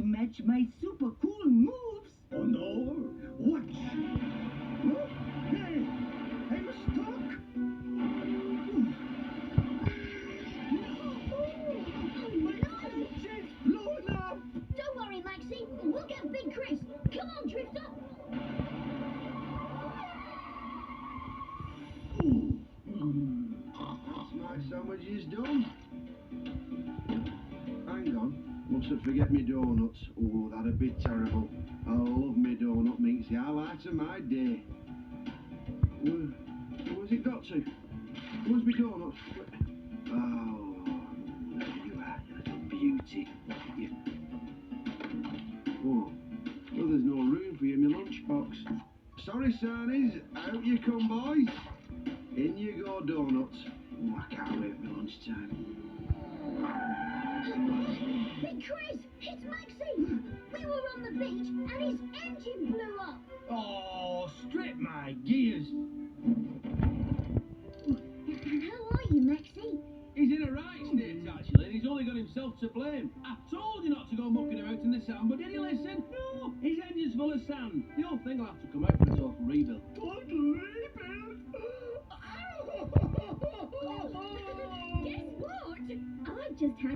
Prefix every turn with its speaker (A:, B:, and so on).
A: match my super cool moves.
B: Oh no! Watch! Oh, hey! I'm stuck! My engine's blown up!
C: Don't worry, Maxi. We'll get Big Chris. Come on, Drifter.
B: My sandwich is done. Hang on, mustn't forget me donuts. Oh, that'd be terrible. I love me donut, Minxie. Highlight of my day. Where's it got to? Where's me donut? Oh, there you are, you little beauty. Yeah. Oh, well, there's no room for you in my lunchbox. Sorry, Sarnies. Out you come, boys. In you go, donuts. Oh, I can't wait for lunchtime.
C: Big Chris, it's Maxi. We were on the beach and his engine blew up.
A: Oh, strip my gears.
C: How are you, Maxi?
D: He's in a right state, actually, and he's only got himself to blame. I told you not to go mucking about in the sand, but did he listen? No, his engine's full of sand. The whole thing will have to come out for a total rebuild.
B: Total rebuild?
C: Guess what? I just had